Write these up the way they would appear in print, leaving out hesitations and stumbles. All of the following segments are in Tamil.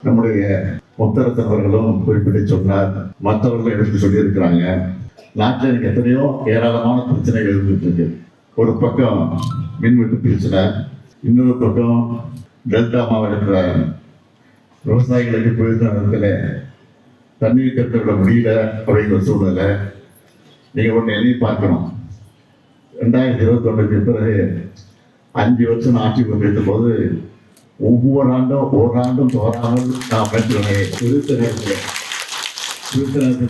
நம்முடைய முத்தரசன் அவர்களும் குறிப்பிட்டு சொன்னார், மற்றவர்களும் எடுத்து சொல்லியிருக்கிறாங்க. நாட்டில் எனக்கு எத்தனையோ ஏராளமான பிரச்சனைகள் இருந்துட்டு இருக்கு. ஒரு பக்கம் மின்வெட்டு பிரச்சனை, இன்னொரு பக்கம் டெல்டா மாவட்ட விவசாயிகளுக்கு போயிருந்த நேரத்தில் தண்ணீர் கட்டுவிட முடியல அப்படிங்கிற சூழ்நிலை. நீங்கள் ஒன்று எதையும் பார்க்கணும். 2021 பிறகு 5 வருஷம் ஆட்சி கொண்டிருந்த போது ஒவ்வொரு ஆண்டும் ஓராண்டும் தோறாமல் நாம் பெற்றனை குறித்த நேரத்தை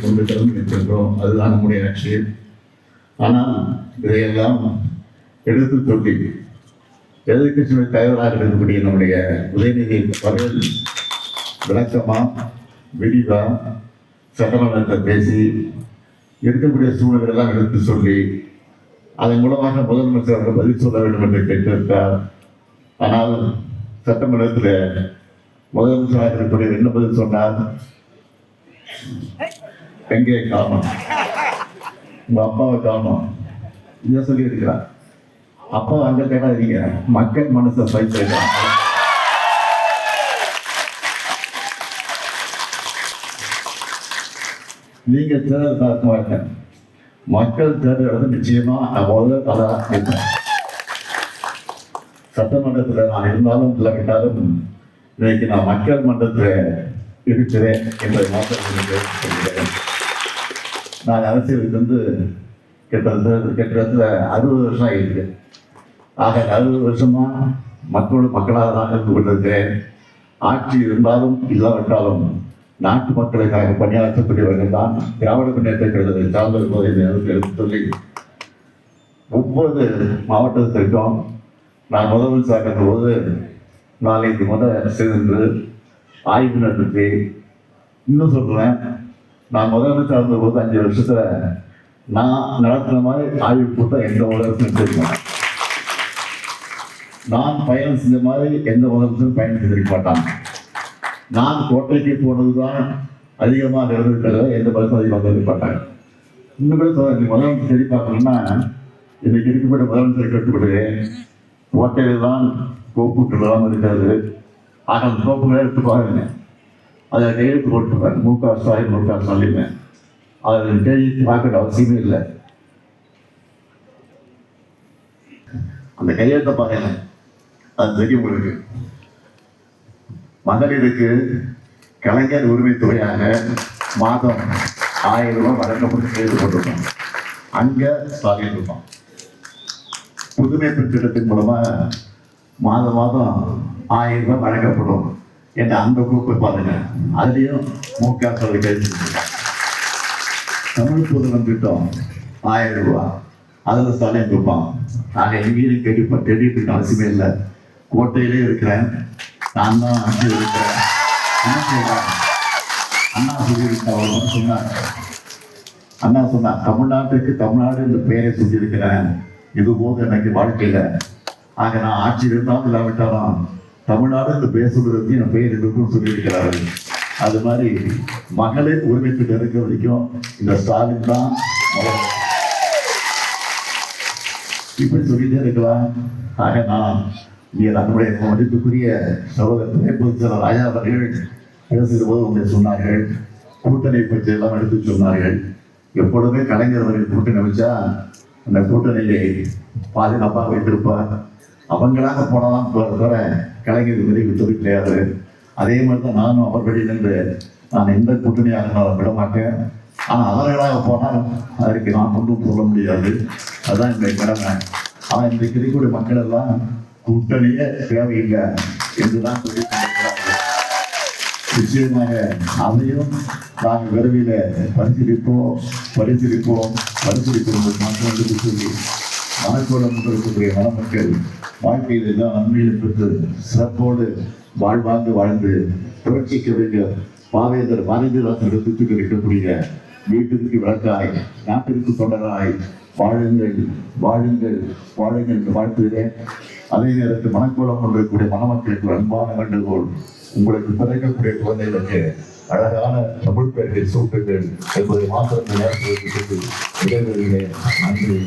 கொண்டு திறந்து வைத்திருக்கிறோம். அதுதான் நம்முடைய ஆட்சி. ஆனால் இதையெல்லாம் எடுத்து சொல்லி எதிர்கட்சியுடைய தலைவராக இருக்கக்கூடிய நம்முடைய உதயநிதி அவர்கள் விளக்கமா விரிவா சட்டமன்றத்தை பேசி இருக்கக்கூடிய சூழலெல்லாம் எடுத்து சொல்லி அதன் மூலமாக முதலமைச்சர் அவர்கள் பதில் சொல்ல வேண்டும் என்று கேட்டிருக்கார். ஆனால் சட்டமன்றத்தில் முதலமைச்சராக இருக்கக்கூடிய என்ன பதில் சொன்னார்? எங்கே காரணம்? உங்க அப்பாவை காரணம் இதை சொல்லி இருக்கிறார். அப்பா அங்க கேட்டாதீங்க, மக்கள் மனசை பைசா. நீங்க தேர்தல் பார்க்க மாட்டேன், மக்கள் தேர்தல் நிச்சயமா முதல்ல சட்டமன்றத்தில் நான் இருந்தாலும் இல்லாவிட்டாலும் இன்னைக்கு நான் மக்கள் மன்றத்தில் இருக்கிறேன் என்பதை மாற்றம் சொல்கிறேன். நான் அரசியலுக்கு கிட்டத்தட்ட 60 வருஷம் ஆகிருக்கு. ஆக 60 வருஷமா மக்களாக தான் இருந்து கொண்டிருக்கிறேன். ஆட்சி இருந்தாலும் இல்லாவிட்டாலும் நாட்டு மக்களுக்காக பணியாற்றக்கூடியவர்கள் தான் திராவிட முன்னேற்ற கழகத்தை சார்ந்திருப்பதை எடுத்து சொல்லி ஒவ்வொரு மாவட்டத்திற்கும் நான் முதலமைச்சர் ஆகின்ற போது நாளைக்கு சென்று ஆய்வு நடத்தி, இன்னும் சொல்றேன், நான் முதலமைச்சர் இருந்த போது 5 வருஷத்துல நான் நடத்தின மாதிரி ஆய்வு கூட்டம் எந்த முதலமைச்சரும் தெரியும். நான் பயணம் செஞ்ச மாதிரி எந்த முதலமைச்சரும் பயணம் செய்திருக்க மாட்டாங்க. நான் கோட்டைக்கு போனதுதான் அதிகமாக இருந்திருக்கிறத எந்த பஸ்ஸும் அதிகமாக இருந்திருக்க மாட்டாங்க. இன்னும் கூட முதலமைச்சர் சரி பார்க்கணும்னா இன்னைக்கு இருக்கக்கூடிய முதலமைச்சர் கட்டுப்பட்டு கோட்டையில் தான் கோப்புட்டுலாம் இருக்காது. ஆக அந்த கோப்புகளை எடுத்து பாருங்க, அதில் கையெழுத்து போட்டுருவேன். மு.க.ஸ்டாலின் அதில் கையெழுத்து பார்க்க அவசியமே இல்லை. அந்த கையெழுத்தை பாருங்க, அது தெரியும் உங்களுக்கு. மகளிருக்கு கலைஞர் உரிமை தொகையாக மாதம் 1000 ரூபாய் வழங்கப்பட்டு கையெழுத்து போட்டிருக்கோம். அங்கே ஸ்டாலின் இருப்போம். புதுமை பெண் திட்டத்தின் மூலமாக மாதம் 1000 ரூபாய் வழங்கப்படும் என்ற அந்த குரூப்பை பாருங்க, அதுலேயும் மு.க.ஸ்டாலின் கைது. தமிழ் புதுமை திட்டம் 1000 ரூபாய், அதில் ஸ்டாலின் கொடுப்பான். நாங்கள் எங்கேயும் கேட்டு அவசியமே இல்லை. கோட்டையிலே இருக்கிறேன், நான் தான் அங்கே இருக்கிறேன். என்ன செய்யலாம்? அண்ணா சொல்லியிருக்க சொன்னார், தமிழ்நாட்டுக்கு தமிழ்நாடு என்ற பெயரை சொல்லியிருக்கிறேன். இது போது எனக்கு வாழ்க்கையில். ஆக நான் ஆட்சி இருந்தாலும் இல்லாவிட்டாலும் தமிழ்நாடு இந்த பேசுவதற்கு என் பெயர் இருக்குன்னு சொல்லியிருக்கிறார்கள். அது மாதிரி மகளிர் உரிமைக்கு இருக்க வரைக்கும் இந்த ஸ்டாலின் தான் இப்படி சொல்லிட்டே இருக்கலாம். ஆக நான் இங்கே நம்முடைய மதிப்புக்குரிய சகோதரர் பொதுச் செயலர் ராஜா அவர்கள் பேசுகிற போது உங்களை சொன்னார்கள், கூட்டணி பற்றி எல்லாம் எடுத்து சொன்னார்கள். எப்பொழுதுமே கலைஞர் அவர்கள் கூட்டணி வச்சா அந்த கூட்டணியை பாதுகாப்பாக வைத்திருப்பார். அவங்களாக போனதான் தவிர கலைஞர் விரைவு சொல்லி கிடையாது. அதே மாதிரி தான் நானும் அவர்களில் நின்று நான் எந்த கூட்டணியாக நான் விட மாட்டேன். ஆனால் அவர்களாக போனால் அதற்கு நான் ஒன்றும் சொல்ல முடியாது. அதுதான் இந்த கடமை. ஆனால் இந்த கிடைக்கூடிய மக்கள் எல்லாம் கூட்டணியே தேவையில்லை என்றுதான் சொல்லி கொண்டிருக்கிறார்கள். நிச்சயமாக அதையும் நாங்கள் விரைவில் பரிசீலிப்போம் என்று சொல்லி மனக்கோலம் இருக்கக்கூடிய மணமக்கள் வாழ்க்கையில் எல்லாம் நன்மையில் பெற்று சிறப்போடு வாழ்ந்து புரட்சிக்க வேண்டிய பாவேந்தர் பாரதிதாசன் எடுத்துக்கு இருக்கக்கூடிய வீட்டிற்கு விளக்காய் நாட்டிற்கு தொடராய் வாழுங்கள் என்று வாழ்த்துகிறேன். அதே நேரத்தில் மனக்கோலம் கொண்டிருக்கக்கூடிய மணமக்களுக்கு அன்பான வேண்டுகோள், உங்களுக்கு பிறக்கக்கூடிய குழந்தைகளுக்கு அழகான தமிழ் பெயர்கள் சூட்டுங்கள் என்பதை மாத்திரம் இடைவெளியிலே நன்றி.